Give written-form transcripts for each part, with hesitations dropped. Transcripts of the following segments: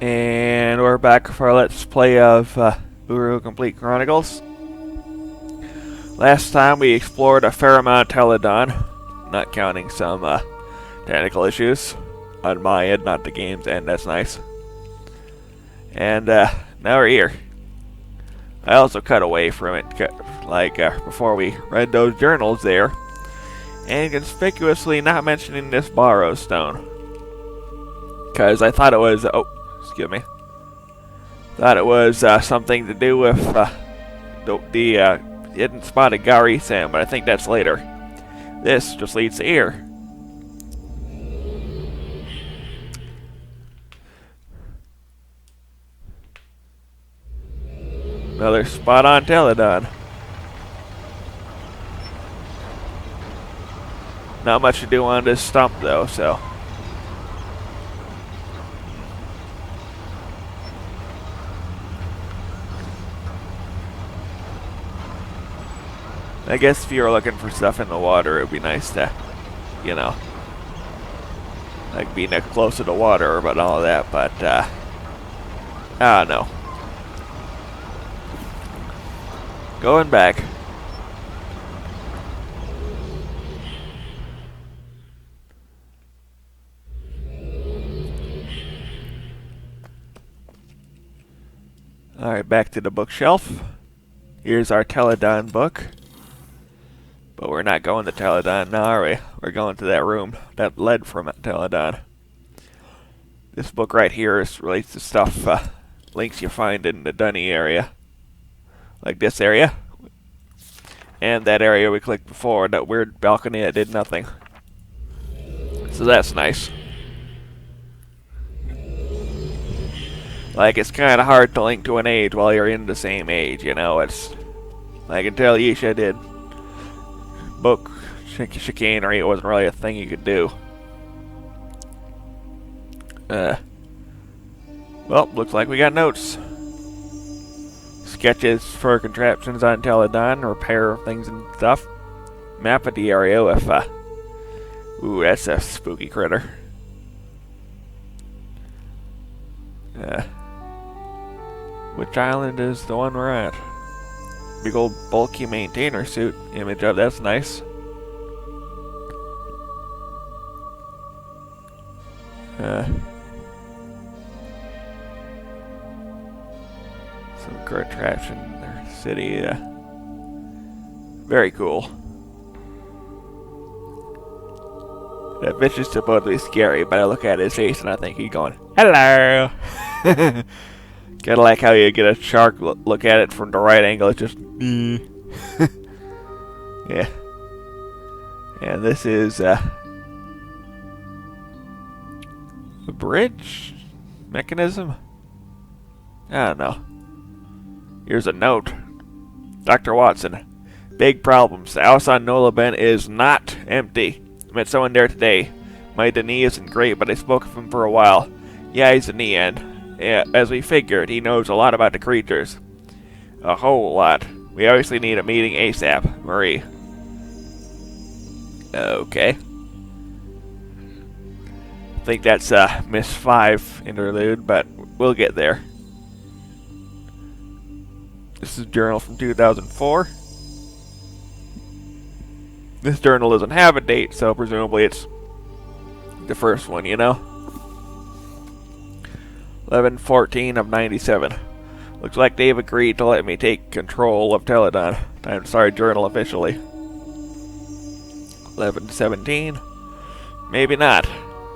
And we're back for our Let's Play of Uru Complete Chronicles. Last time we explored a fair amount of Teledon, not counting some technical issues on my end, not the game's end, that's nice. And now we're here. I also cut away from it, before we read those journals there, and conspicuously not mentioning this borrow stone. Because I thought it was, excuse me. Thought it was something to do with the hidden spot of Gari Sam, but I think that's later. This just leads to here. Another spot on Teledon. Not much to do on this stump though, so. I guess if you were looking for stuff in the water, it would be nice to, you know, like be close to the water about all of that, but, I don't know. Going back. Alright, back to the bookshelf. Here's our Teledon book. But we're not going to Teledon now, are we? We're going to that room that led from Teledon. This book right here relates to stuff, links you find in the Dunny area. Like this area. And that area we clicked before, that weird balcony that did nothing. So that's nice. Like, it's kind of hard to link to an age while you're in the same age, you know? It's, I can tell Yisha did. Book chicanery wasn't really a thing you could do. Well, looks like we got notes. Sketches for contraptions on Teledon, repair things and stuff. Map of the area with, ooh, that's a spooky critter. Which island is the one we're at? Big old bulky maintainer suit image of that's nice. Some contraption in their city. Very cool. That bitch is supposed to be scary, but I look at his face and I think he's going, hello! Kinda like how you get a shark look at it from the right angle, it's just yeah. And this is a bridge mechanism? I don't know. Here's a note. Dr. Watson, big problems. The house on Nola Ben is not empty. I met someone there today. My Denis isn't great, but I spoke with him for a while. Yeah, he's a Nean. Yeah, as we figured, he knows a lot about the creatures. A whole lot. We obviously need a meeting ASAP. Marie. Okay. I think that's a Miss 5 interlude, but we'll get there. This is a journal from 2004. This journal doesn't have a date, so presumably it's the first one, you know? 11/14 of 97. Looks like they've agreed to let me take control of Teledon. Time to start journal officially. 11/17. Maybe not.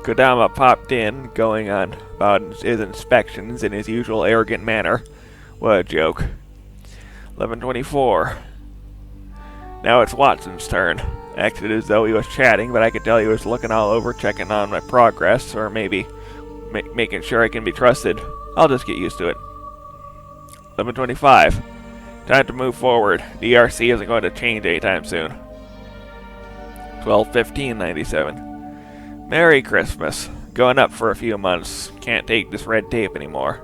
Kodama popped in, going on about his inspections in his usual arrogant manner. What a joke. 11/24. Now it's Watson's turn. Acted as though he was chatting, but I could tell he was looking all over, checking on my progress, or maybe making sure I can be trusted. I'll just get used to it. 11/25. Time to move forward. The ERC isn't going to change anytime soon. 12/15/97. Merry Christmas. Going up for a few months. Can't take this red tape anymore.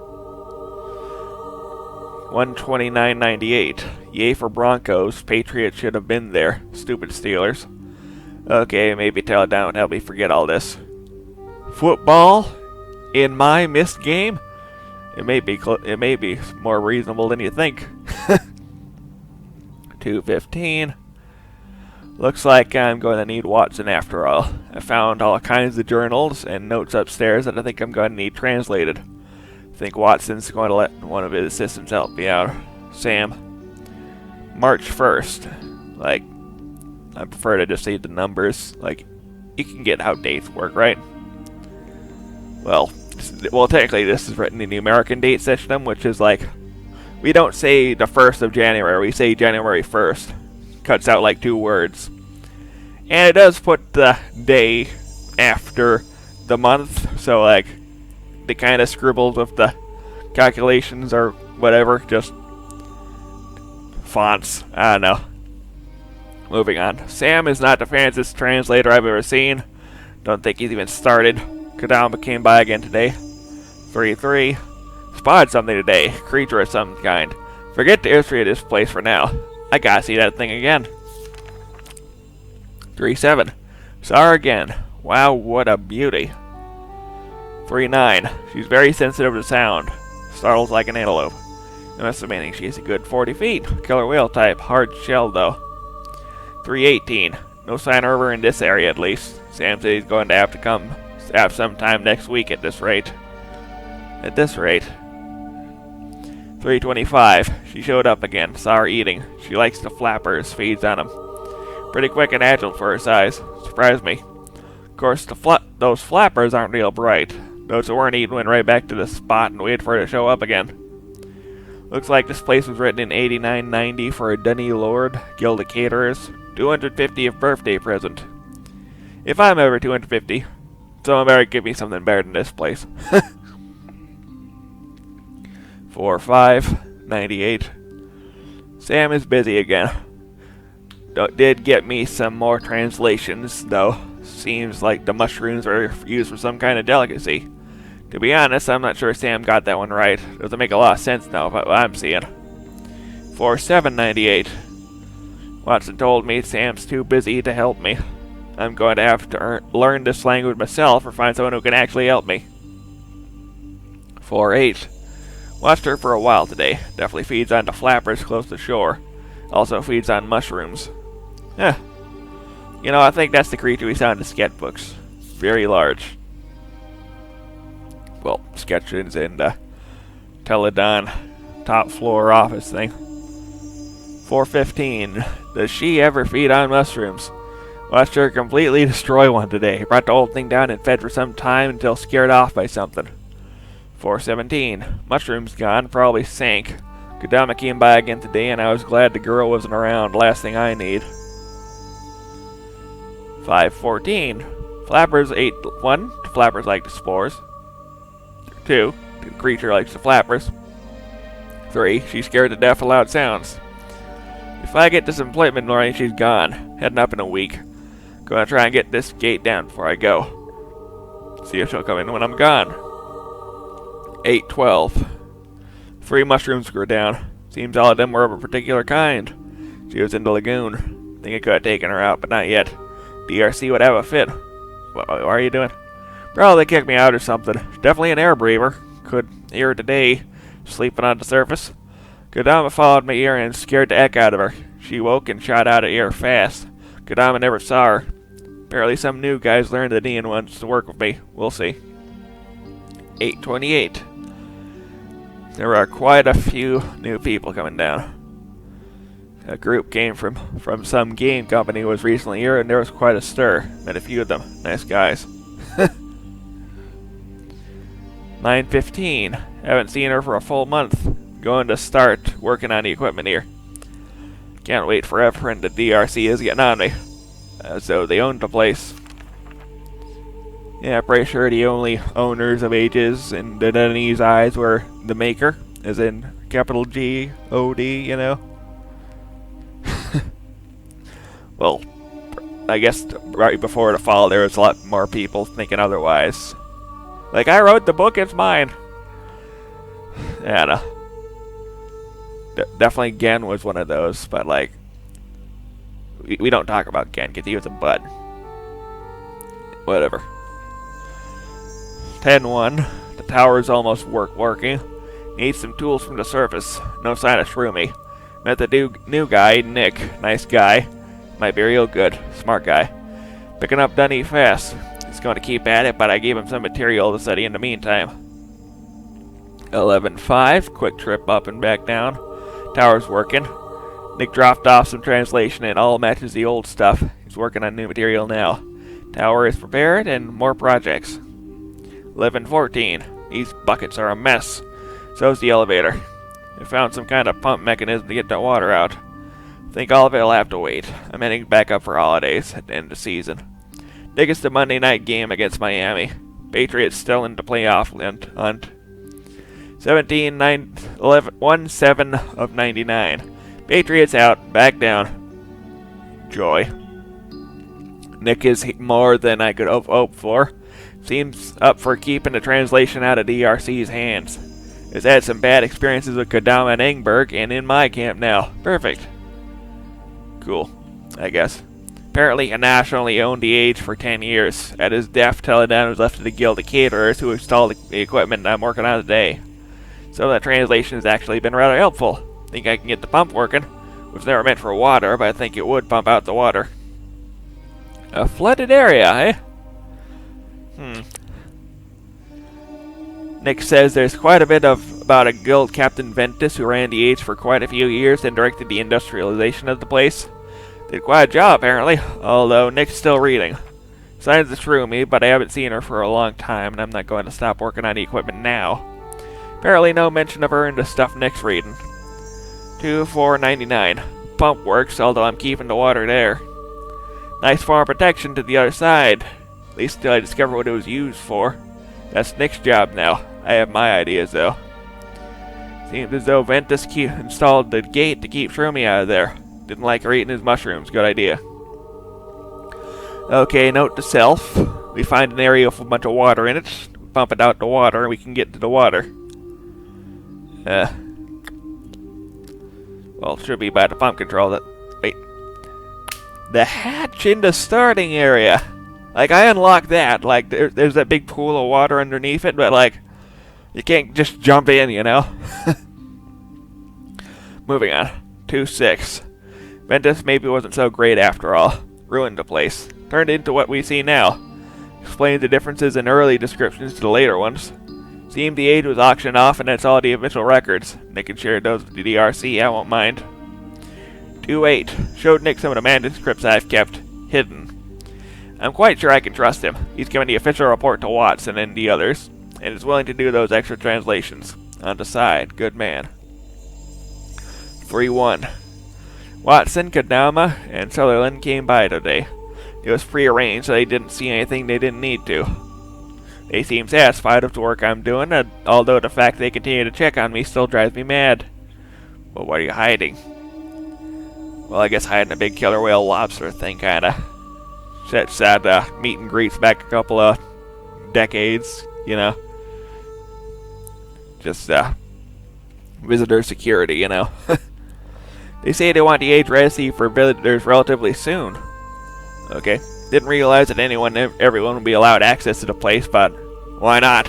1/29/98. Yay for Broncos. Patriots should have been there. Stupid Steelers. Okay, maybe Teledon would help me forget all this. Football? In my missed game? It may be more reasonable than you think. 2:15. Looks like I'm going to need Watson after all. I found all kinds of journals and notes upstairs that I think I'm going to need translated. I think Watson's going to let one of his assistants help me out. Sam. March 1st. Like, I prefer to just see the numbers. Like, you can get how dates work, right? Well, technically this is written in the American date system, which is like, we don't say the 1st of January, we say January 1st. Cuts out like 2 words. And it does put the day after the month, so like, they kind of scribbled with the calculations or whatever, just fonts. I don't know. Moving on. Sam is not the fastest translator I've ever seen. Don't think he's even started. Kadama came by again today. 3-3. Spotted something today. Creature of some kind. Forget the history of this place for now. I gotta see that thing again. 3-7. Saw her again. Wow, what a beauty. 3-9. She's very sensitive to sound. Startles like an antelope. I'm estimating she's a good 40 feet. Killer whale type. Hard shell though. 3-18. No sign of her in this area at least. Sam said he's going to have to come sometime next week at this rate. 3:25. She showed up again. Saw her eating. She likes the flappers. Feeds on them. Pretty quick and agile for her size. Surprised me. Of course, those flappers aren't real bright. Those who weren't eating went right back to the spot and waited for her to show up again. Looks like this place was written in 8990 for a Dunny Lord, Guild of Caterers. 250th birthday present. If I'm ever 250, someone better give me something better than this place. 4-5, 98. Sam is busy again. Did get me some more translations, though. Seems like the mushrooms are used for some kind of delicacy. To be honest, I'm not sure Sam got that one right. Doesn't make a lot of sense now, but what I'm seeing. 4-7, 98. Watson told me Sam's too busy to help me. I'm going to have to learn this language myself or find someone who can actually help me. 4-8. Watched her for a while today. Definitely feeds on the flappers close to shore. Also feeds on mushrooms. Eh. You know, I think that's the creature we saw in the sketchbooks. Very large. Well, sketches in the Teledon top floor office thing. 4:15. Does she ever feed on mushrooms? Watched her completely destroy one today. Brought the old thing down and fed for some time until scared off by something. 4:17. Mushrooms gone, probably sank. Kadama came by again today and I was glad the girl wasn't around. Last thing I need. 5:14. Flappers ate one. The flappers like the spores. 2. The creature likes the flappers. 3. She's scared to death of loud sounds. If I get this appointment in the morning, she's gone. Heading up in a week. Gonna try and get this gate down before I go. See if she'll come in when I'm gone. 8:12. 3 mushrooms grew down. Seems all of them were of a particular kind. She was in the lagoon. Think I could have taken her out, but not yet. DRC would have a fit. What are you doing? Probably kicked me out or something. Definitely an air breather. Could hear her today, sleeping on the surface. Kadama followed my ear and scared the heck out of her. She woke and shot out of air fast. Kadama never saw her. Apparently some new guys learned that Ian wants to work with me. We'll see. 8:28. There are quite a few new people coming down. A group came from some game company who was recently here, and there was quite a stir. Met a few of them. Nice guys. 9:15. Haven't seen her for a full month. Going to start working on the equipment here. Can't wait forever, and the DRC is getting on me. So they own the place. Yeah, pretty sure the only owners of Ages in the Dunedin's eyes were the maker, as in capital G-O-D, you know? Well, I guess right before the fall there was a lot more people thinking otherwise. Like, I wrote the book, it's mine. Yeah, no. Definitely Gen was one of those, but like, we don't talk about Gen because he was a bud. Whatever. 10-1. The tower's almost working. Need some tools from the surface. No sign of Shroomy. Met the new guy, Nick. Nice guy. Might be real good. Smart guy. Picking up Dunny fast. He's going to keep at it, but I gave him some material to study in the meantime. 11:05. Quick trip up and back down. Tower's working. Nick dropped off some translation and all matches the old stuff. He's working on new material now. Tower is prepared and more projects. 11:14. These buckets are a mess. So's the elevator. I found some kind of pump mechanism to get the water out. Think all of it will have to wait. I'm heading back up for holidays at the end of the season. Think it's the Monday night game against Miami. Patriots still in the playoff hunt. 17 of 99. Patriots out, back down. Joy. Nick is more than I could hope for. Seems up for keeping the translation out of DRC's hands. Has had some bad experiences with Kodama and Engberg, and in my camp now. Perfect. Cool, I guess. Apparently, Hanash only owned the Age for 10 years. At his death, Teledan was left to the Guild of Caterers, who installed the equipment I'm working on today. So that translation has actually been rather helpful. Think I can get the pump working. It was never meant for water, but I think it would pump out the water. A flooded area, eh? Nick says there's quite a bit about a guild Captain Ventus who ran the Age for quite a few years and directed the industrialization of the place. Did quite a job, apparently, although Nick's still reading. Signs of Shroomy, but I haven't seen her for a long time, and I'm not going to stop working on the equipment now. Apparently no mention of her in the stuff Nick's reading. 24.99. Pump works, although I'm keeping the water there. Nice form of protection to the other side. At least until I discover what it was used for. That's Nick's job now. I have my ideas, though. Seems as though Ventus installed the gate to keep Shroomy out of there. Didn't like her eating his mushrooms. Good idea. Okay, note to self. We find an area with a bunch of water in it. Pump it out to water, and we can get to the water. Well, it should be by the pump control. Wait. The hatch in the starting area. Like, I unlocked that. Like, there's that big pool of water underneath it, but, like, you can't just jump in, you know? Moving on. 2-6. Ventus maybe wasn't so great after all. Ruined the place. Turned into what we see now. Explained the differences in early descriptions to the later ones. Seemed the Age was auctioned off, and that's all the official records. Nick can share those with the DRC, I won't mind. 2-8. Showed Nick some of the manuscripts I've kept hidden. I'm quite sure I can trust him. He's given the official report to Watson and the others, and is willing to do those extra translations. On the side. Good man. 3-1. Watson, Kodama, and Sutherland came by today. It was prearranged, so they didn't see anything they didn't need to. They seem satisfied with the work I'm doing, although the fact they continue to check on me still drives me mad. But what are you hiding? Well, I guess hiding a big killer whale lobster thing, kinda. That's sad meet and greets back a couple of decades, you know. Just, visitor security, you know. They say they want the Age recipe for visitors relatively soon. Okay. Didn't realize that everyone would be allowed access to the place, but why not?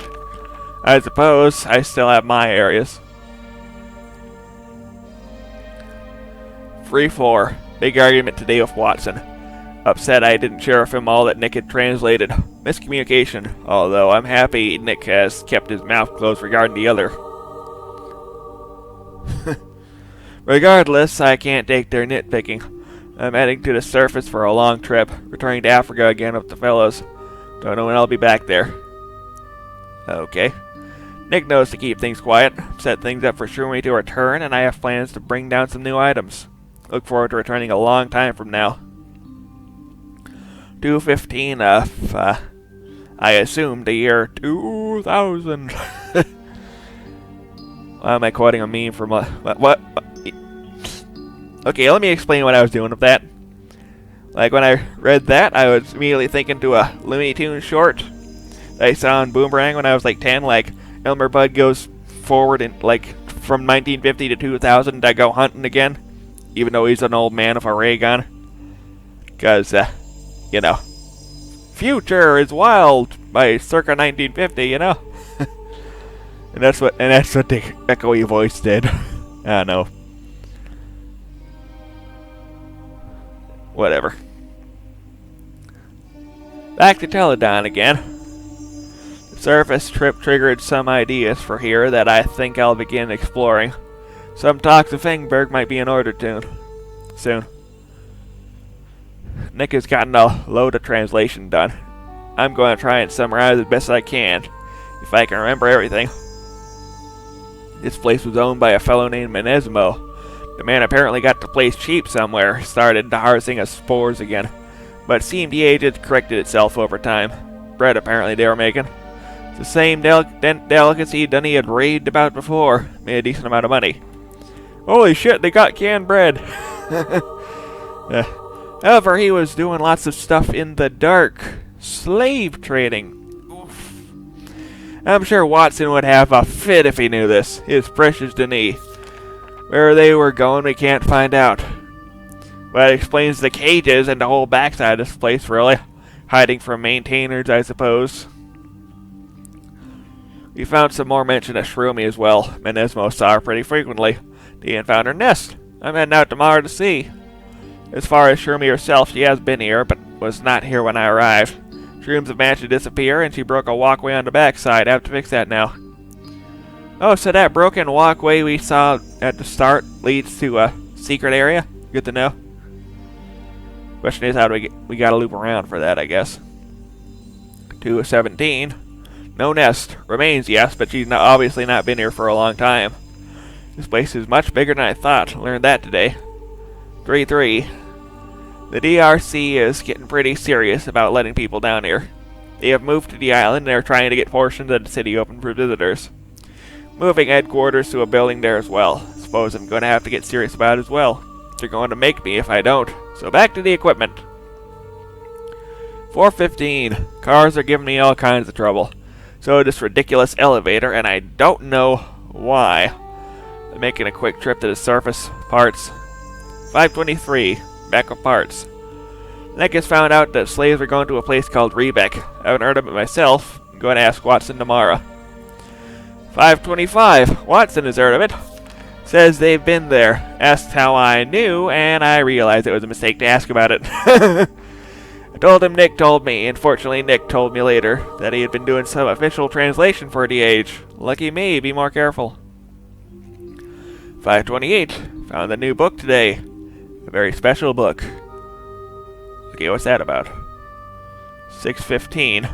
I suppose I still have my areas. 3-4. Big argument today with Watson. Upset I didn't share with him all that Nick had translated. Miscommunication, although I'm happy Nick has kept his mouth closed regarding the other. Regardless, I can't take their nitpicking. I'm heading to the surface for a long trip, returning to Africa again with the fellows. Don't know when I'll be back there. Okay. Nick knows to keep things quiet, set things up for Shroomy to return, and I have plans to bring down some new items. Look forward to returning a long time from now. 2:15 of, I assume the year 2000. Why am I quoting a meme from, what? Okay, let me explain what I was doing with that. Like, when I read that, I was immediately thinking to a Looney Tunes short that I saw on Boomerang when I was like 10, like, Elmer Bud goes forward in, like, from 1950 to 2000 to go hunting again, even though he's an old man with a ray gun. Because, you know, future is wild by circa 1950, you know? And that's what the echoey voice did. I don't know. Whatever. Back to Teledon again. The surface trip triggered some ideas for here that I think I'll begin exploring. Some talks of Fingberg might be in order soon. Nick has gotten a load of translation done. I'm going to try and summarize as best I can, if I can remember everything. This place was owned by a fellow named Menesmo. The man apparently got the place cheap somewhere, started harvesting us spores again, but it seemed the age had corrected itself over time. Bread apparently they were making. It's the same delicacy Dunny had raved about before, made a decent amount of money. Holy shit, they got canned bread! However, he was doing lots of stuff in the dark. Slave trading. Oof. I'm sure Watson would have a fit if he knew this. His precious Denis. Where they were going, we can't find out. But it explains the cages and the whole backside of this place, really. Hiding from maintainers, I suppose. We found some more mention of Shroomy as well. Menesmo saw her pretty frequently. Dean found her nest. I'm heading out tomorrow to see. As far as Shroomy herself, she has been here, but was not here when I arrived. Shrooms have managed to disappear, and she broke a walkway on the backside. I have to fix that now. Oh, so that broken walkway we saw at the start leads to a secret area? Good to know. Question is, how do we gotta loop around for that, I guess. 217. No nest. Remains, yes, but she's obviously not been here for a long time. This place is much bigger than I thought. Learned that today. 3-3. The DRC is getting pretty serious about letting people down here. They have moved to the island and they're trying to get portions of the city open for visitors. Moving headquarters to a building there as well. Suppose I'm going to have to get serious about it as well. They're going to make me if I don't. So back to the equipment. 415. Cars are giving me all kinds of trouble. So this ridiculous elevator, and I don't know why. I'm making a quick trip to the surface. Parts. 523. Backup parts. Nick has found out that slaves are going to a place called Rebec. I haven't heard of it myself. I'm going to ask Watson tomorrow. 525. Watson has heard of it. Says they've been there. Asked how I knew, and I realized it was a mistake to ask about it. I told him Nick told me. Unfortunately, Nick told me later that he had been doing some official translation for the age. Lucky me, be more careful. 528. Found a new book today. A very special book. Okay, what's that about? 615.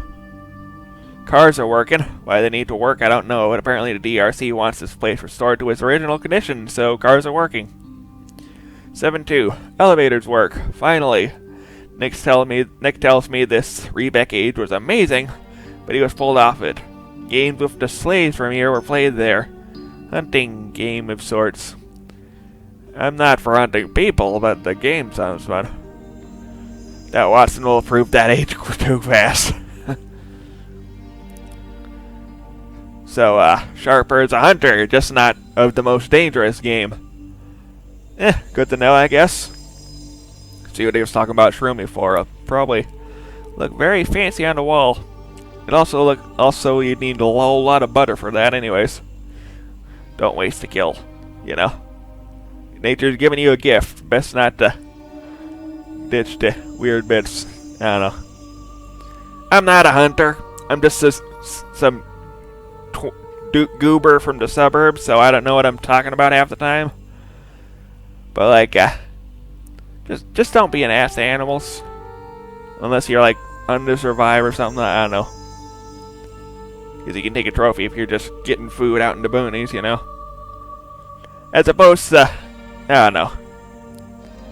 Cars are working. Why they need to work, I don't know, but apparently the DRC wants this place restored to its original condition, so cars are working. 7-2. Elevators work. Finally. Nick tells me this Rebec age was amazing, but he was pulled off it. Games with the slaves from here were played there. Hunting game of sorts. I'm not for hunting people, but the game sounds fun. That Watson will approve that age too fast. So, Sharper is a hunter, just not of the most dangerous game. Good to know, I guess. See what he was talking about Shroomy for. Probably look very fancy on the wall. It also you'd need a whole lot of butter for that anyways. Don't waste a kill, you know. Nature's giving you a gift. Best not to ditch the weird bits. I don't know. I'm not a hunter. I'm just some goober from the suburbs, so I don't know what I'm talking about half the time. But like, just don't be an ass to animals, unless you're like under survive or something. I don't know, because you can take a trophy if you're just getting food out in the boonies, you know. As opposed to, I don't know.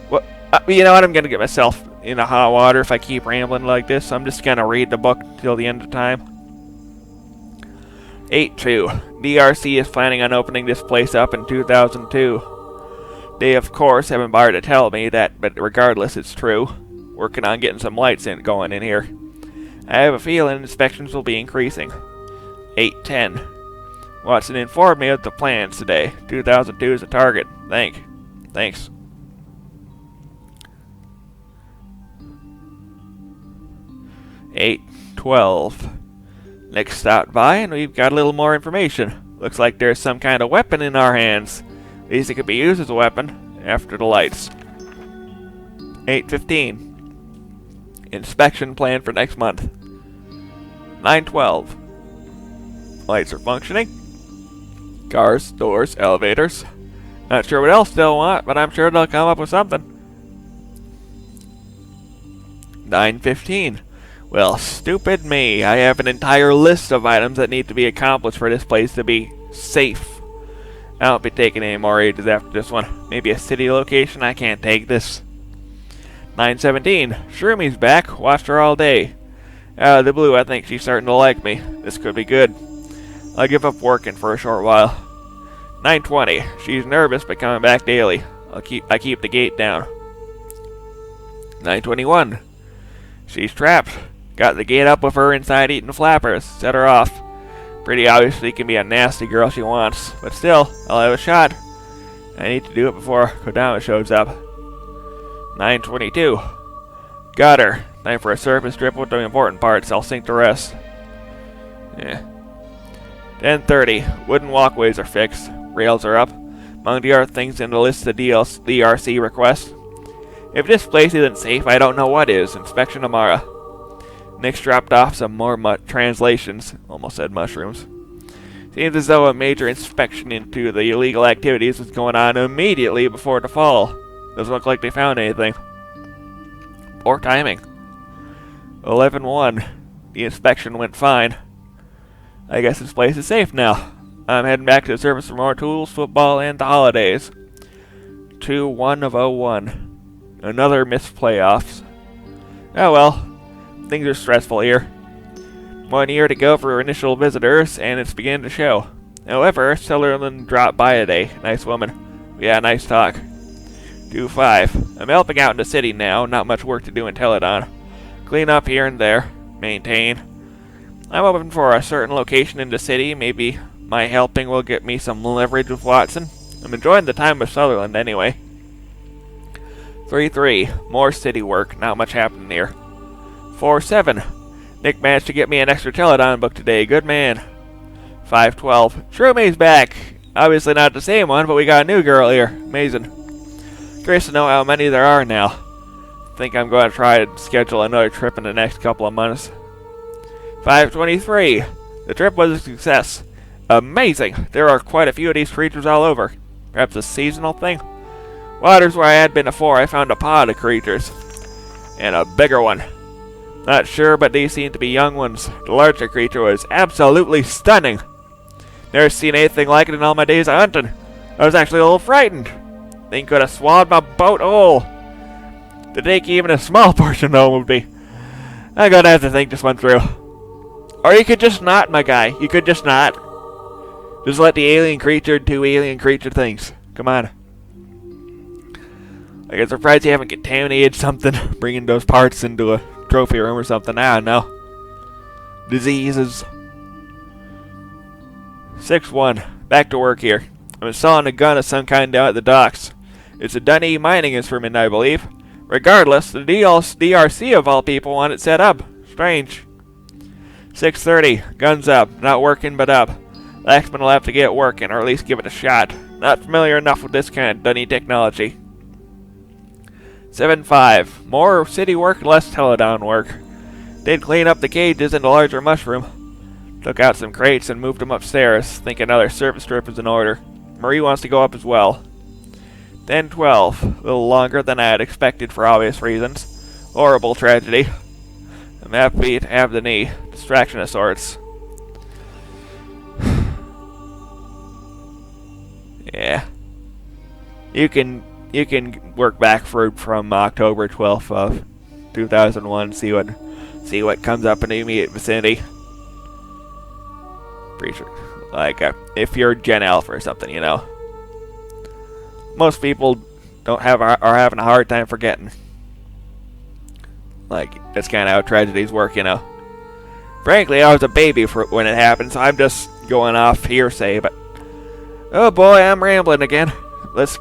What you know what? I'm gonna get myself in a hot water if I keep rambling like this. So I'm just gonna read the book till the end of time. 8-2. DRC is planning on opening this place up in 2002. They, of course, haven't bothered to tell me that, but regardless, it's true. Working on getting some lights going in here. I have a feeling inspections will be increasing. 8-10. Watson informed me of the plans today. 2002 is the target. Thanks. $8-12. Nick stopped by and we've got a little more information. Looks like there's some kind of weapon in our hands. At least it could be used as a weapon after the lights. 8:15. Inspection plan for next month. 9:12. Lights are functioning. Cars, doors, elevators. Not sure what else they'll want, but I'm sure they'll come up with something. 9:15. Well, stupid me. I have an entire list of items that need to be accomplished for this place to be safe. I won't be taking any more ages after this one. Maybe a city location? I can't take this. 9:17. Shroomi's back. Watched her all day. Out of the blue, I think she's starting to like me. This could be good. I'll give up working for a short while. 9:20. She's nervous but coming back daily. I keep the gate down. 9:21. She's trapped. Got the gate up with her inside eating flappers. Set her off. Pretty obviously can be a nasty girl she wants, but still, I'll have a shot. I need to do it before Kodama shows up. 9:22. Got her. Time for a surface trip with the important parts. I'll sink the rest. Yeah. 10:30. Wooden walkways are fixed. Rails are up. Among the other things in the list of DRC requests. If this place isn't safe, I don't know what is. Inspection tomorrow. Nick's dropped off some more translations. Almost said mushrooms. Seems as though a major inspection into the illegal activities was going on immediately before the fall. Doesn't look like they found anything. Poor timing. 11:01. The inspection went fine. I guess this place is safe now. I'm heading back to the service for more tools, football, and the holidays. 2-1 of 01. Another missed playoffs. Oh well. Things are stressful here. 1 year to go for initial visitors, and it's beginning to show. However, Sutherland dropped by today. Nice woman. We had a nice talk. 2-5. I'm helping out in the city now. Not much work to do in Teledon. Clean up here and there. Maintain. I'm open for a certain location in the city. Maybe my helping will get me some leverage with Watson. I'm enjoying the time with Sutherland anyway. 3-3. More city work. Not much happening here. 4-7. Nick managed to get me an extra Teledon book today. Good man. 5-12. Shroomi's back. Obviously not the same one, but we got a new girl here. Amazing. Curious to know how many there are now. Think I'm going to try to schedule another trip in the next couple of months. 5:23. The trip was a success. Amazing. There are quite a few of these creatures all over. Perhaps a seasonal thing? Water's where I had been before. I found a pod of creatures. And a bigger one. Not sure, but these seem to be young ones. The larger creature was absolutely stunning. Never seen anything like it in all my days of hunting. I was actually a little frightened. Thing could have swallowed my boat whole. To take even a small portion home would be. I'm gonna have to think this one through. Or you could just not, my guy. You could just not. Just let the alien creature do alien creature things. Come on. Like, I'm surprised you haven't contaminated something, bringing those parts into a trophy room or something. I don't know. Diseases. 6-1. Back to work here. I'm installing a gun of some kind down at the docks. It's a Dunny mining instrument, I believe. Regardless, the DRC of all people want it set up. Strange. 6:30. Guns up. Not working, but up. Laxman will have to get working, or at least give it a shot. Not familiar enough with this kind of Dunny technology. 7-5. More city work, less Teledon work. Did clean up the cages in the larger mushroom. Took out some crates and moved them upstairs. Think another service trip is in order. Marie wants to go up as well. 10-12. A little longer than I had expected for obvious reasons. Horrible tragedy. I'm happy to have the knee. Distraction of sorts. Yeah. You can work back from October 12th of 2001. See what comes up in the immediate vicinity. Pretty sure. Like, if you're Gen Alpha or something, you know. Most people are having a hard time forgetting. Like, that's kind of how tragedies work, you know. Frankly, I was a baby when it happened, so I'm just going off hearsay, but... Oh boy, I'm rambling again. Let's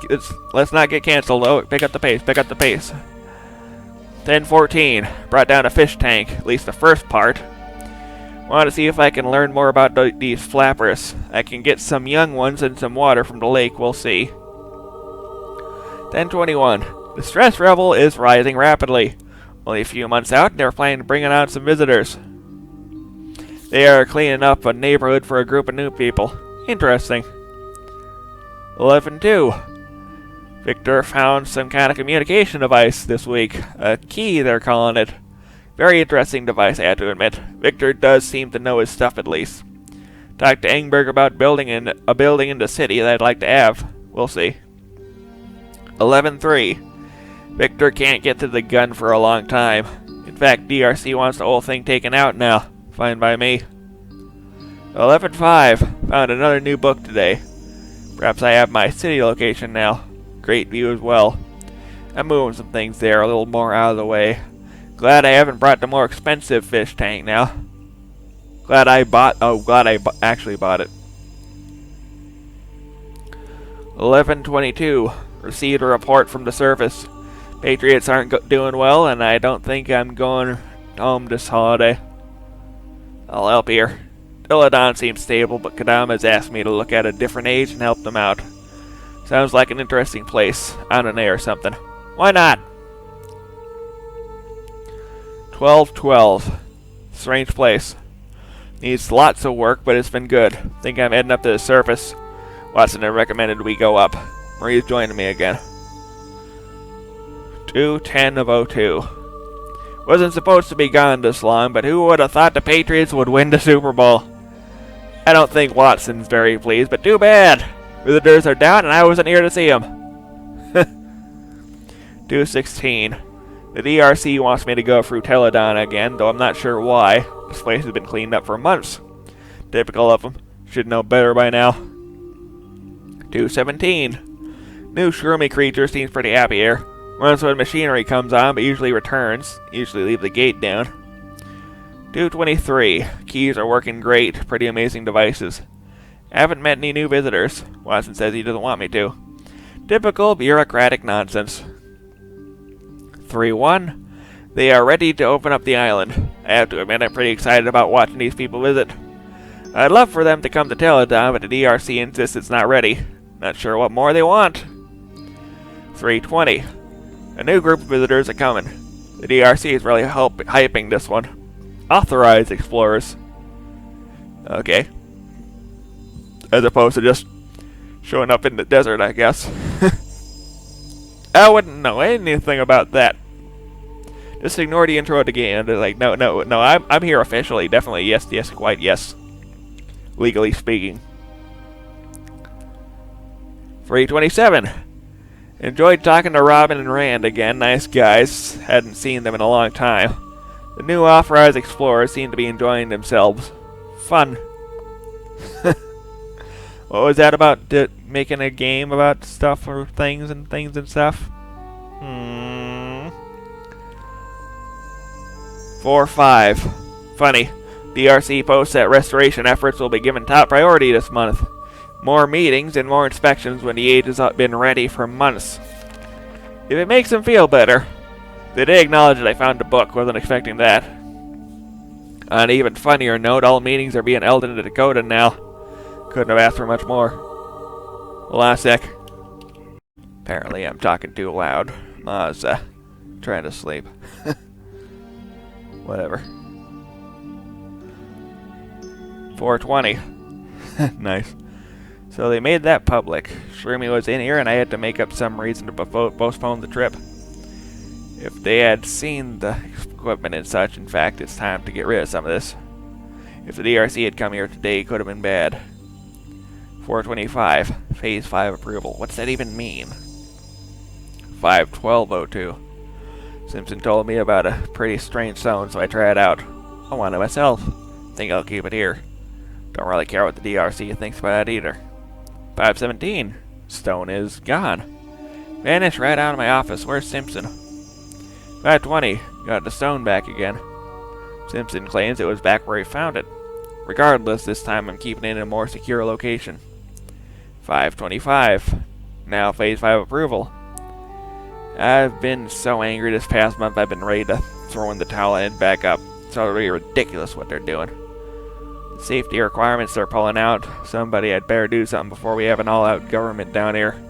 not get canceled, though. Pick up the pace, 10-14. Brought down a fish tank, at least the first part. Want to see if I can learn more about these flappers. I can get some young ones and some water from the lake, we'll see. 10:21. The stress level is rising rapidly. Only a few months out, they're planning to bring out some visitors. They are cleaning up a neighborhood for a group of new people. Interesting. 11:2. Victor found some kind of communication device this week. A key, they're calling it. Very interesting device, I have to admit. Victor does seem to know his stuff at least. Talked to Engberg about building a building in the city that I'd like to have. We'll see. 11:3. Victor can't get to the gun for a long time. In fact, DRC wants the whole thing taken out now. Fine by me. 11:5. Found another new book today. Perhaps I have my city location now. Great view as well. I'm moving some things there a little more out of the way. Glad I haven't brought the more expensive fish tank now. Glad I actually bought it. 11:22. Received a report from the surface. Patriots aren't doing well, and I don't think I'm going home this holiday. I'll help here. Illidan seems stable, but Kadama's asked me to look at a different age and help them out. Sounds like an interesting place. On an A or something. Why not? 12:12. Strange place. Needs lots of work, but it's been good. Think I'm heading up to the surface. Watson had recommended we go up. Marie's joining me again. 2:10:02. Wasn't supposed to be gone this long, but who would have thought the Patriots would win the Super Bowl? I don't think Watson's very pleased, but too bad. Visitors are down, and I wasn't here to see them. 2:16. The DRC wants me to go through Teledon again, though I'm not sure why. This place has been cleaned up for months. Typical of them. Should know better by now. 2:17. New shroomy creature seems pretty happy here. Runs when machinery comes on, but usually returns. Usually leave the gate down. 2:23. Keys are working great. Pretty amazing devices. Haven't met any new visitors. Watson says he doesn't want me to. Typical bureaucratic nonsense. 3:1. They are ready to open up the island. I have to admit I'm pretty excited about watching these people visit. I'd love for them to come to Teledon, but the DRC insists it's not ready. Not sure what more they want. 3:20. A new group of visitors are coming. The DRC is really hyping this one. Authorized explorers. Okay. As opposed to just showing up in the desert, I guess. I wouldn't know anything about that. Just ignore the intro at the game. They're like, no, I'm here officially. Definitely, yes, quite yes. Legally speaking. 3:27. Enjoyed talking to Robin and Rand again. Nice guys. Hadn't seen them in a long time. The new authorized explorers seem to be enjoying themselves. Fun. What was that about? Making a game about stuff or things and stuff? 4:05. Funny. DRC posts that restoration efforts will be given top priority this month. More meetings and more inspections when the age has been ready for months. If it makes them feel better. They did acknowledge that I found a book. Wasn't expecting that. On an even funnier note, all meetings are being held in Dakota now. Couldn't have asked for much more. Hold on a sec. Apparently I'm talking too loud. Ma's trying to sleep. Whatever. 4:20. Nice. So they made that public. Shroomy was in here and I had to make up some reason to postpone the trip. If they had seen the equipment and such, in fact, it's time to get rid of some of this. If the DRC had come here today, it could have been bad. 4:25. Phase 5 approval. What's that even mean? 5:12:02. Simpson told me about a pretty strange zone, so I tried it out. I want it myself. Think I'll keep it here. Don't really care what the DRC thinks about it either. 5:17. Stone is gone. Vanished right out of my office. Where's Simpson? 5:20. Got the stone back again. Simpson claims it was back where he found it. Regardless, this time I'm keeping it in a more secure location. 5:25. Now Phase 5 approval. I've been so angry this past month I've been ready to throw in the towel and back up. It's already ridiculous what they're doing. Safety requirements are pulling out. Somebody had better do something before we have an all-out government down here.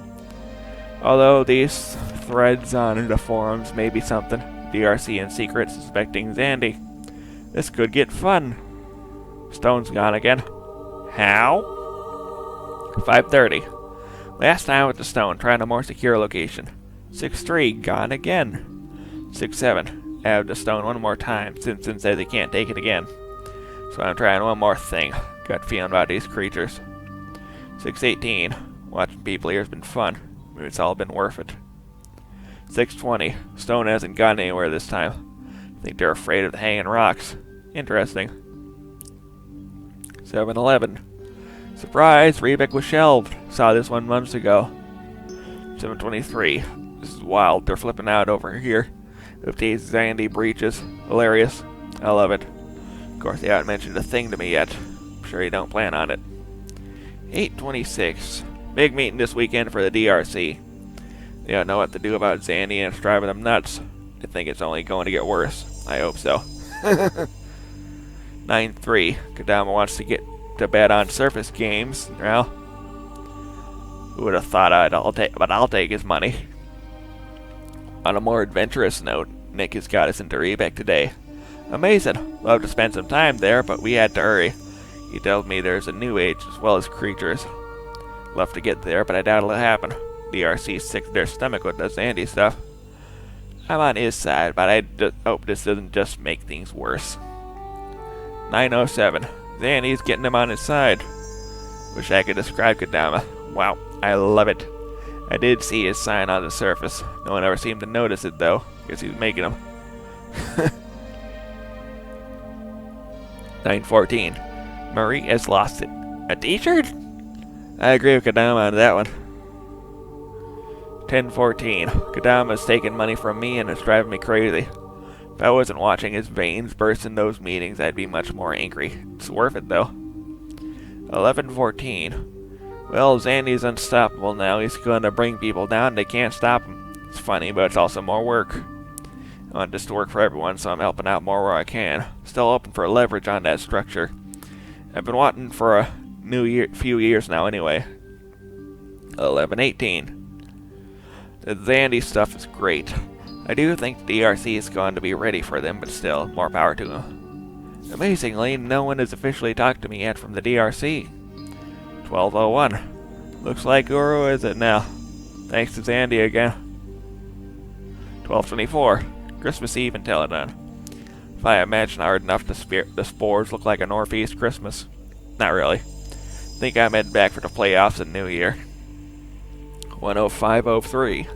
Although these threads on the forums may be something. DRC in secret suspecting Zandy. This could get fun. Stone's gone again. How? 5:30. Last time with the Stone, trying a more secure location. 6-3, gone again. 6-7, add the Stone one more time. Simpson says he can't take it again. So I'm trying one more thing. Gut feeling about these creatures. 6-18, watching people here has been fun. Maybe it's all been worth it. 6-20, Stone hasn't gone anywhere this time. I think they're afraid of the hanging rocks. Interesting. 7-11. Surprise! Rebeck was shelved. Saw this one months ago. 7-23. This is wild. They're flipping out over here. With these Zandy breaches. Hilarious. I love it. Of course, they haven't mentioned a thing to me yet. I'm sure you don't plan on it. 8-26. Big meeting this weekend for the DRC. They don't know what to do about Zandy and it's driving them nuts. I think it's only going to get worse. I hope so. 9-3. Kodama wants to get to bet on surface games. Well, who would have thought I'll take his money. On a more adventurous note, Nick has got us into Rebeck today. Amazing. Love to spend some time there, but we had to hurry. He told me there's a new age as well as creatures. Love to get there, but I doubt it'll happen. DRC's sick to their stomach with the Zandy stuff. I'm on his side, but I hope this doesn't just make things worse. 9-07. Zandy's getting him on his side. Wish I could describe Kodama. Wow, I love it. I did see his sign on the surface. No one ever seemed to notice it, though. Guess he was making them. 9-14. Marie has lost it. A t-shirt? I agree with Kodama on that one. 10-14. Kodama's taking money from me and it's driving me crazy. If I wasn't watching his veins burst in those meetings, I'd be much more angry. It's worth it, though. 11-14. Well, Zandy's unstoppable now. He's going to bring people down. They can't stop him. It's funny, but it's also more work. I want this to work for everyone, so I'm helping out more where I can. Still open for leverage on that structure. I've been wanting for a few years now anyway. 11-18. The Zandy stuff is great. I do think the DRC is going to be ready for them, but still, more power to them. Amazingly, no one has officially talked to me yet from the DRC. 12:01. Looks like Guru is it now. Thanks to Zandy again. 12:24. Christmas Eve in Teledon. If I imagine hard enough, the spores look like a Northeast Christmas. Not really. Think I'm heading back for the playoffs in New Year. 105:03.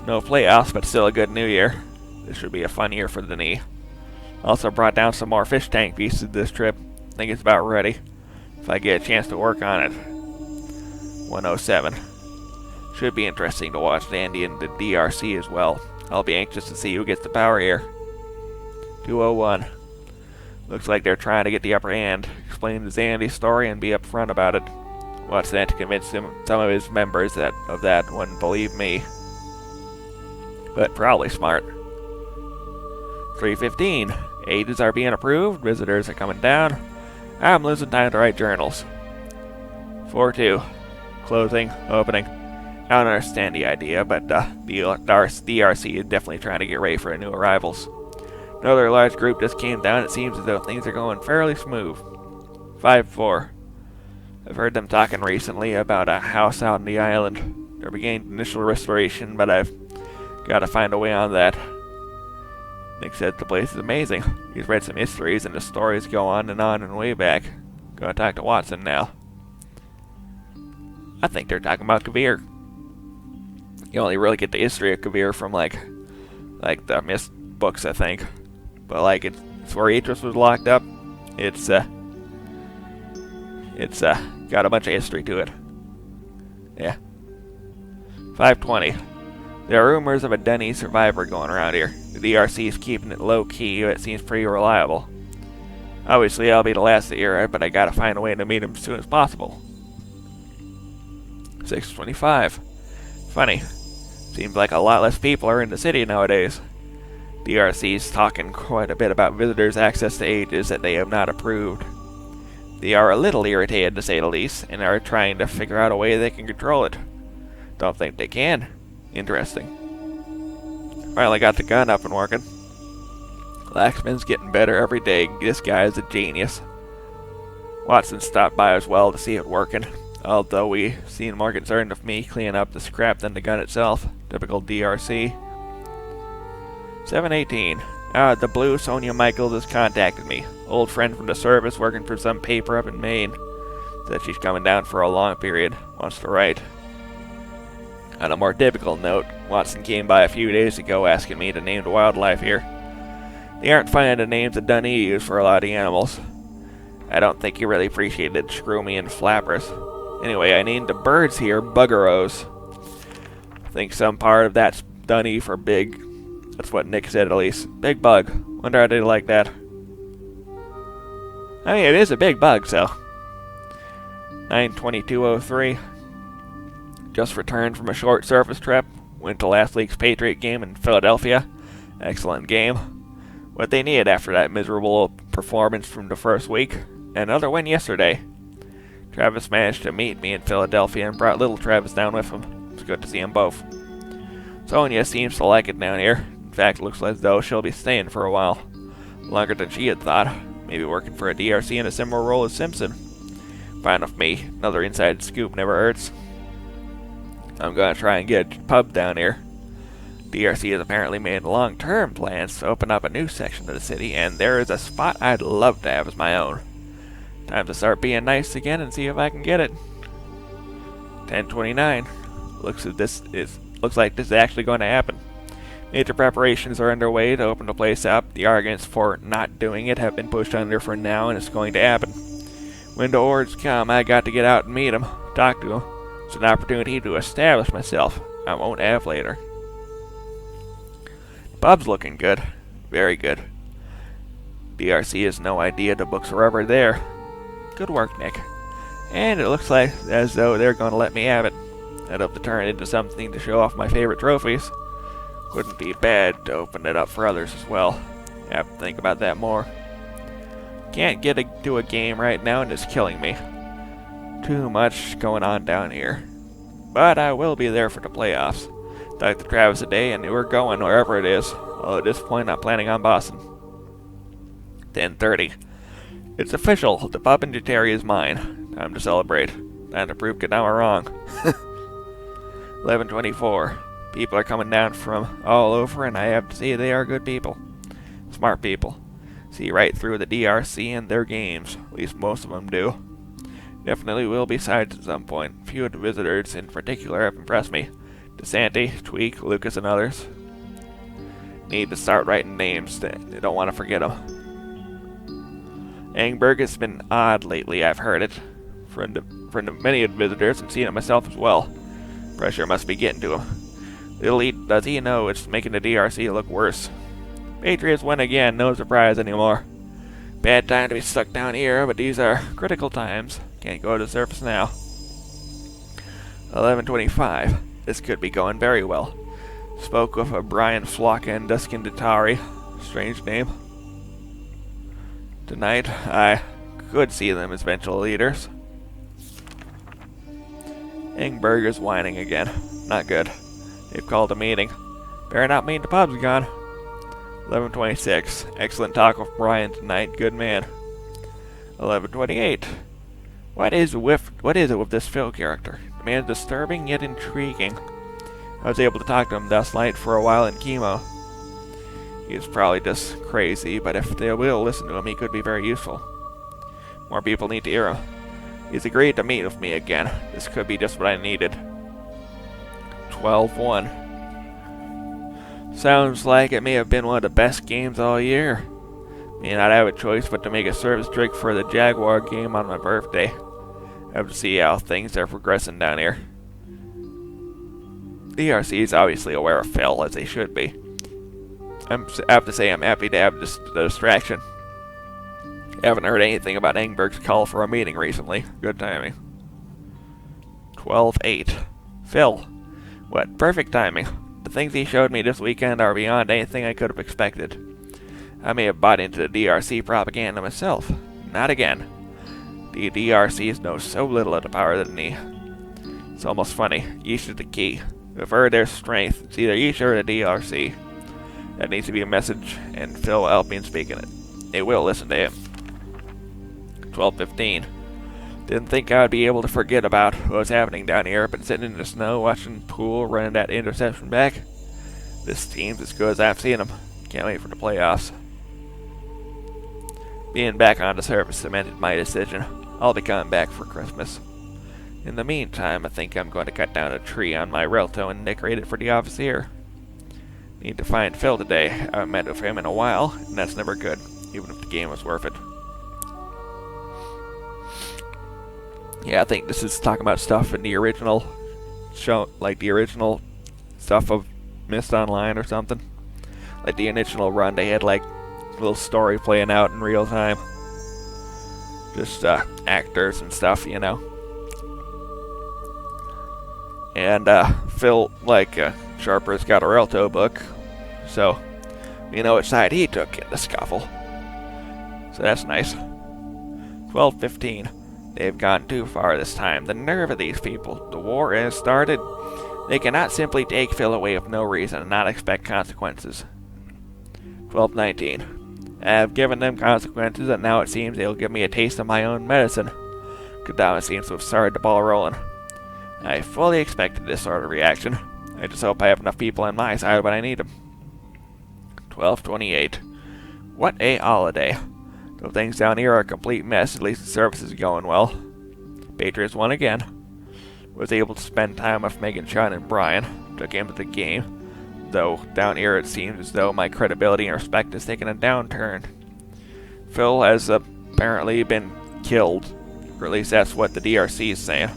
No playoffs, but still a good New Year. This should be a fun year for the knee. Also brought down some more fish tank pieces this trip. Think it's about ready. If I get a chance to work on it. 107. Should be interesting to watch Zandy and the DRC as well. I'll be anxious to see who gets the power here. 201. Looks like they're trying to get the upper hand. Explain the Zandy story and be upfront about it. What's that to convince some of his members of that wouldn't believe me. But probably smart. 3:15. Ages are being approved. Visitors are coming down. I'm losing time to write journals. 4:2. Closing. Opening. I don't understand the idea, but the DRC is definitely trying to get ready for new arrivals. Another large group just came down. It seems as though things are going fairly smooth. 5:4. I've heard them talking recently about a house out on the island. They're beginning initial restoration, but I've got to find a way on that. Nick said the place is amazing. He's read some histories, and the stories go on and way back. Gonna talk to Watson now. I think they're talking about Kavir. You only really get the history of Kavir from like the Mist books, I think. But like it's where Idris was locked up. It's got a bunch of history to it. Yeah. 5:20. There are rumors of a Denny survivor going around here. The DRC is keeping it low-key, but it seems pretty reliable. Obviously, I'll be the last to hear it, but I gotta find a way to meet him as soon as possible. 6:25. Funny. Seems like a lot less people are in the city nowadays. DRC's talking quite a bit about visitors' access to ages that they have not approved. They are a little irritated, to say the least, and are trying to figure out a way they can control it. Don't think they can. Interesting. Finally got the gun up and working. Laxman's getting better every day. This guy is a genius. Watson stopped by as well to see it working, although we seemed more concerned with me cleaning up the scrap than the gun itself. Typical DRC. 7:18. Out of the blue, Sonia Michaels has contacted me. Old friend from the service working for some paper up in Maine. Said she's coming down for a long period. Wants to write. On a more difficult note, Watson came by a few days ago asking me to name the wildlife here. They aren't finding the names that Dunny used for a lot of the animals. I don't think he really appreciated Scroomy and Flappers. Anyway, I named the birds here Buggeros. I think some part of that's Dunny for big. That's what Nick said at least. Big bug. Wonder how they like that. I mean, it is a big bug, so. 9/22/03. Just returned from a short surface trip. Went to last week's Patriot game in Philadelphia. Excellent game. What they needed after that miserable performance from the first week. Another win yesterday. Travis managed to meet me in Philadelphia and brought little Travis down with him. It's good to see them both. Sonia seems to like it down here. In fact, it looks as though she'll be staying for a while. Longer than she had thought. Maybe working for a DRC in a similar role as Simpson. Fine with me. Another inside scoop never hurts. I'm gonna try and get a pub down here. DRC has apparently made long-term plans to open up a new section of the city, and there is a spot I'd love to have as my own. Time to start being nice again and see if I can get it. 10:29. Looks like this is actually going to happen. Major preparations are underway to open the place up. The arguments for not doing it have been pushed under for now, and it's going to happen. When the orders come, I got to get out and meet them, talk to them. It's an opportunity to establish myself. I won't have later. The pub's looking good. Very good. DRC has no idea the books are ever there. Good work, Nick. And it looks like as though they're going to let me have it. I'd hope to turn it into something to show off my favorite trophies. Wouldn't be bad to open it up for others as well. Have to think about that more. Can't get to a game right now and it's killing me. Too much going on down here. But I will be there for the playoffs. Talked to Travis today and we're going wherever it is. Although at this point I'm planning on Boston. 10:30. It's official. The pub in Juteri is mine. Time to celebrate. Time to prove Kadama wrong. 11:24. People are coming down from all over and I have to say they are good people. Smart people. See right through the DRC and their games. At least most of them do. Definitely will be sides at some point. Few of the visitors in particular have impressed me. DeSanti, Tweak, Lucas, and others. Need to start writing names. They don't want to forget them. Engberg has been odd lately, I've heard it. Friend of many of the visitors and seen it myself as well. Pressure must be getting to him. Little does he know it's making the DRC look worse. Patriots win again, no surprise anymore. Bad time to be stuck down here, but these are critical times. Can't go to the surface now. 11:25. This could be going very well. Spoke with a Brian Flocka and Duskin Datari. Strange name. Tonight, I could see them as eventual leaders. Engberg is whining again. Not good. They've called a meeting. Better not mean the pub's gone. 11:26. Excellent talk with Brian tonight. Good man. 11:28. What is it with this Phil character? The man is disturbing yet intriguing. I was able to talk to him last night for a while in chemo. He's probably just crazy, but if they will listen to him, he could be very useful. More people need to hear him. He's agreed to meet with me again. This could be just what I needed. 12:1. Sounds like it may have been one of the best games all year. May not have a choice but to make a service drink for the Jaguar game on my birthday. I have to see how things are progressing down here. DRC is obviously aware of Phil, as they should be. I have to say I'm happy to have the distraction. Haven't heard anything about Engberg's call for a meeting recently. Good timing. 12:08. Phil. What perfect timing. The things he showed me this weekend are beyond anything I could have expected. I may have bought into the DRC propaganda myself. Not again. The DRCs know so little of the power of the knee. It's almost funny. Each is the key. If ever there's strength, it's either each or the DRC. That needs to be a message, and Phil will help me in speaking it. They will listen to him. 12:15. Didn't think I would be able to forget about what was happening down here, but sitting in the snow watching Poole running that interception back. This team's as good as I've seen them. Can't wait for the playoffs. Being back on the surface cemented my decision. I'll be coming back for Christmas. In the meantime, I think I'm going to cut down a tree on my Relto and decorate it for the office here. Need to find Phil today. I haven't met with him in a while, and that's never good, even if the game was worth it. Yeah, I think this is talking about stuff in the original show, like the original stuff of Mist Online or something. Like the initial run, they had like a little story playing out in real time. Just actors and stuff, you know. And Phil, like Sharper's got a Relto book, so we know which side he took in the scuffle. So that's nice. 12:15. They've gone too far this time. The nerve of these people. The war has started. They cannot simply take Phil away for no reason and not expect consequences. 12:19. I have given them consequences, and now it seems they'll give me a taste of my own medicine. Kodama seems to have started the ball rolling. I fully expected this sort of reaction. I just hope I have enough people on my side when I need them. 12:28. What a holiday. Though things down here are a complete mess, at least the service is going well. Patriots won again. Was able to spend time with Megan, Sean, and Brian. Took him to the game. Though down here it seems as though my credibility and respect has taken a downturn. Phil has apparently been killed. Or at least that's what the DRC is saying.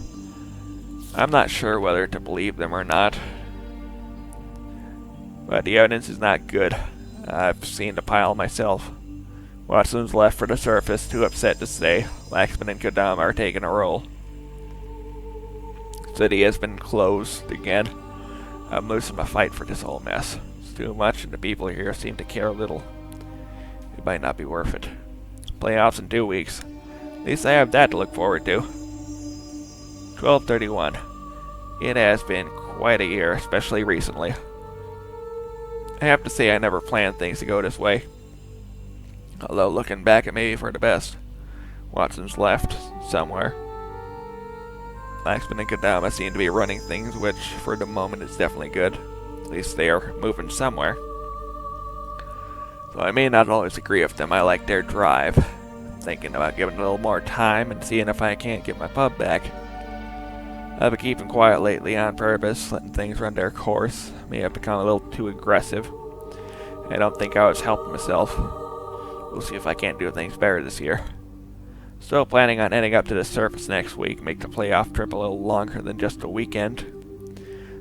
I'm not sure whether to believe them or not. But the evidence is not good. I've seen the pile myself. Watson's left for the surface, too upset to stay. Laxman and Kodama are taking a roll. City has been closed again. I'm losing my fight for this whole mess. It's too much, and the people here seem to care little. It might not be worth it. Playoffs in 2 weeks. At least I have that to look forward to. 12:31. It has been quite a year, especially recently. I have to say I never planned things to go this way. Although looking back, it may be for the best. Watson's left somewhere. Laxman and Kodama seem to be running things, which for the moment is definitely good. At least they are moving somewhere. So I may not always agree with them. I like their drive. I'm thinking about giving it a little more time and seeing if I can't get my pub back. I've been keeping quiet lately on purpose, letting things run their course. May have become a little too aggressive. I don't think I was helping myself. We'll see if I can't do things better this year. Still planning on heading up to the surface next week, make the playoff trip a little longer than just a weekend.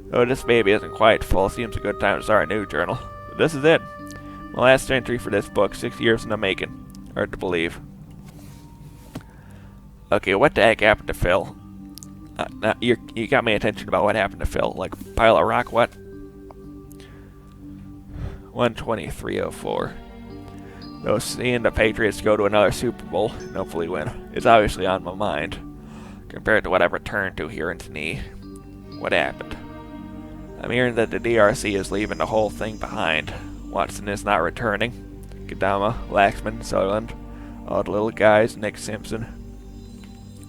Though this baby isn't quite full, seems a good time to start a new journal. But this is it. My last entry for this book, 6 years in the making. Hard to believe. Okay, what the heck happened to Phil? You got my attention about what happened to Phil. Like, pile of rock, what? 123.04. Though seeing the Patriots go to another Super Bowl and hopefully win is obviously on my mind, compared to what I've returned to here in Tennessee. What happened? I'm hearing that the DRC is leaving the whole thing behind. Watson is not returning. Kodama, Laxman, Sutherland, all the little guys, Nick Simpson.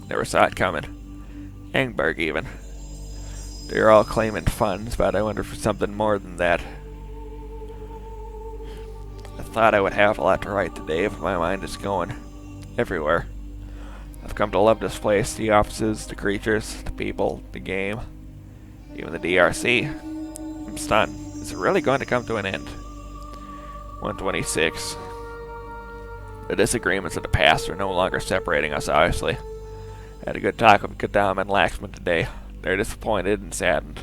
Never saw it coming. Engberg even. They're all claiming funds, but I wonder for something more than that. I thought I would have a lot to write today, but my mind is going everywhere. I've come to love this place, the offices, the creatures, the people, the game, even the DRC. I'm stunned. Is it really going to come to an end? 126. The disagreements of the past are no longer separating us, obviously. I had a good talk with Kodama and Laxman today. They're disappointed and saddened.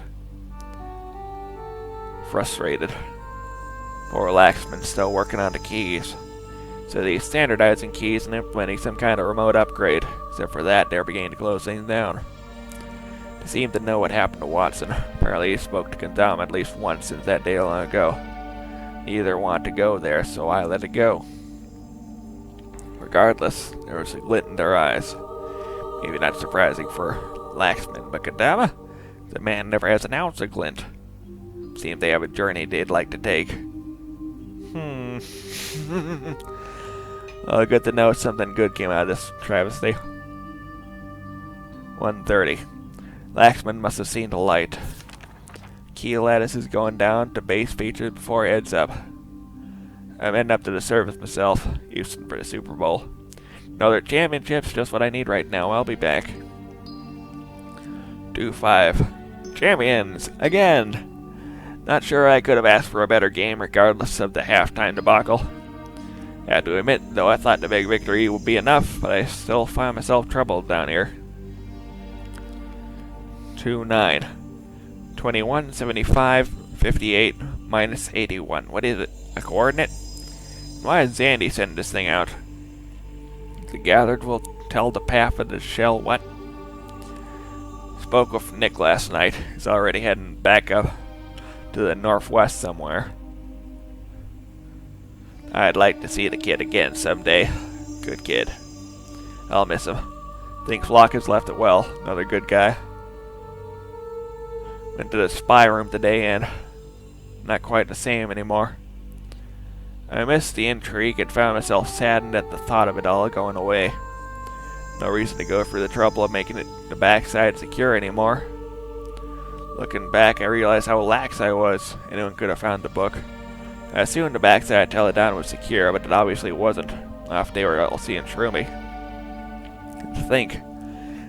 Frustrated. Poor Laxman's still working on the keys. So he's standardizing keys and implementing some kind of remote upgrade. Except for that, they're beginning to close things down. He seemed to know what happened to Watson. Apparently he spoke to Kendama at least once since that day long ago. Neither wanted to go there, so I let it go. Regardless, there was a glint in their eyes. Maybe not surprising for Laxman, but Kendama? The man never has an ounce of glint. Seems they have a journey they'd like to take. Well, good to know something good came out of this travesty. 1:30. Laxman must have seen the light. Key lattice is going down to base features before it heads up. I'm heading up to the service myself, Houston for the Super Bowl. Another championship's just what I need right now. I'll be back. 2-5. Champions! Again! Not sure I could have asked for a better game regardless of the halftime debacle. I have to admit, though, I thought the big victory would be enough, but I still find myself troubled down here. 2-9. 21, 75, 58, minus 81. What is it? A coordinate? Why is Zandy sending this thing out? The gathered will tell the path of the shell what? Spoke with Nick last night. He's already heading back up to the northwest somewhere. I'd like to see the kid again someday. Good kid. I'll miss him. Think Flock has left it well. Another good guy. Went to the spy room today and not quite the same anymore. I missed the intrigue and found myself saddened at the thought of it all going away. No reason to go through the trouble of making it the backside secure anymore. Looking back, I realized how lax I was. Anyone could have found the book. I assumed the backside Teledon was secure, but it obviously wasn't. Not if they were all seeing through me. To think,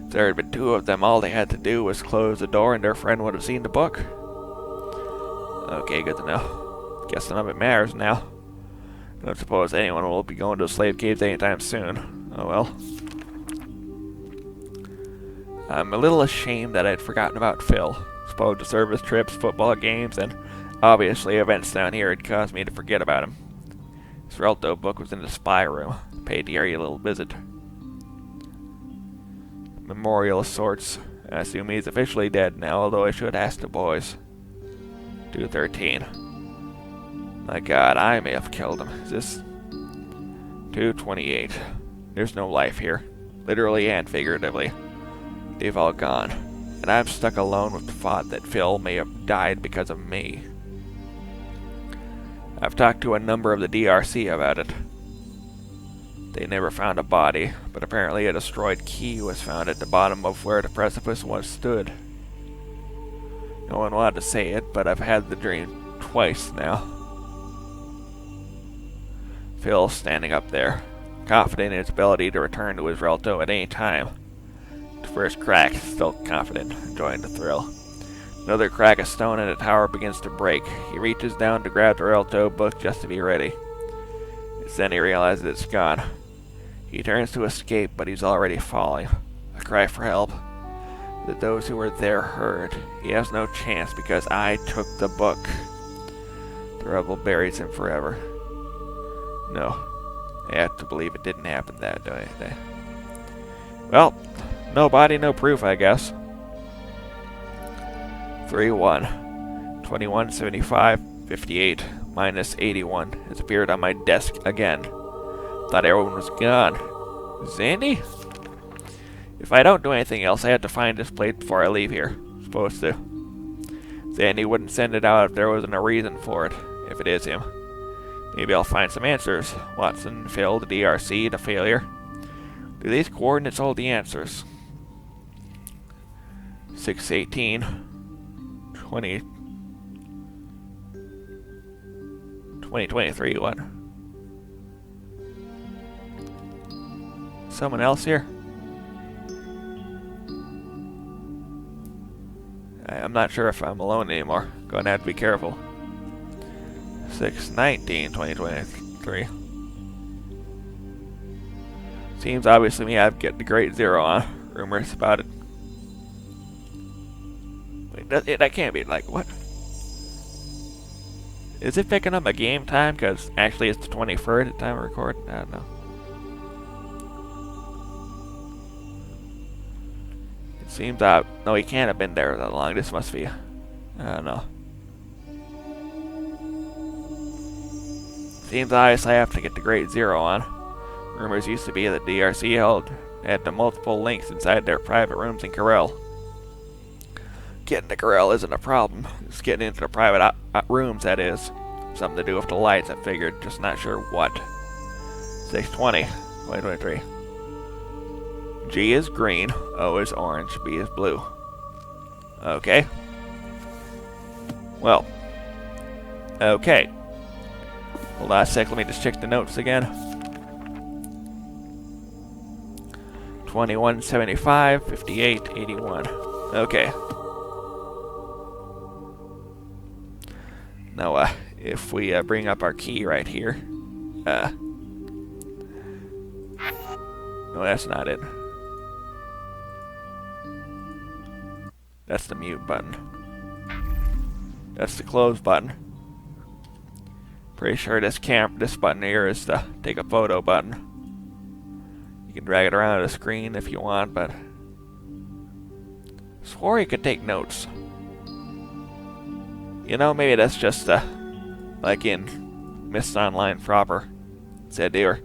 if there had been two of them, all they had to do was close the door and their friend would have seen the book. Okay, good to know. Guess none of it matters now. Don't suppose anyone will be going to the slave caves anytime soon. Oh well. I'm a little ashamed that I'd forgotten about Phil. Suppose the service trips, football games, and obviously events down here had caused me to forget about him. His Relto book was in the spy room. Paid the area a little visit. Memorial of sorts. I assume he's officially dead now, although I should ask the boys. 213. My god, I may have killed him. Is this... 228. There's no life here. Literally and figuratively. They've all gone. And I'm stuck alone with the thought that Phil may have died because of me. I've talked to a number of the DRC about it. They never found a body, but apparently a destroyed key was found at the bottom of where the precipice once stood. No one wanted to say it, but I've had the dream twice now. Phil standing up there, confident in his ability to return to his Relto at any time. The first crack, still confident, enjoying the thrill. Another crack of stone in the tower begins to break. He reaches down to grab the Relto book just to be ready. It's then he realizes it's gone. He turns to escape, but he's already falling. A cry for help that those who were there heard. He has no chance because I took the book. The rebel buries him forever. No, I have to believe it didn't happen that day. Well, no body, no proof, I guess. 3-1. 21, 75, 58, minus 81 has appeared on my desk again. Thought everyone was gone. Zandy? If I don't do anything else, I have to find this plate before I leave here. Supposed to. Zandy wouldn't send it out if there wasn't a reason for it, if it is him. Maybe I'll find some answers. Watson, Phil, the DRC, the failure. Do these coordinates hold the answers? 618, 2023, what? Someone else here? I'm not sure if I'm alone anymore. Gonna have to be careful. 619, 2023. Seems obvious to me I've got the Great Zero on. Rumors about it. Wait, that can't be, like, what? Is it picking up my game time? Because actually it's the 23rd at the time of recording? I don't know. It's Seems no, he can't have been there that long. This must be, I don't know. Seems obvious I have to get the grade 0 on. Rumors used to be that DRC had the multiple links inside their private rooms in Corel. Getting to Corel isn't a problem. It's getting into the private rooms, that is. Something to do with the lights, I figured. Just not sure what. 620. 2023. G is green, O is orange, B is blue. Okay. Well. Okay. Hold on a sec, let me just check the notes again. 2175, 58, 81. Okay. Now, if we bring up our key right here. No, that's not it. That's the mute button. That's the close button. Pretty sure this button here is the take a photo button. You can drag it around the screen if you want, but swore you could take notes. You know, maybe that's just like in Myst Online proper. Said they were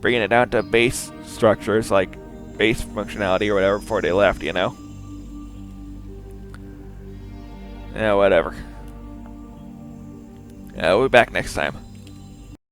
bringing it down to base structures, like base functionality or whatever, before they left, you know? Yeah, whatever. We'll be back next time.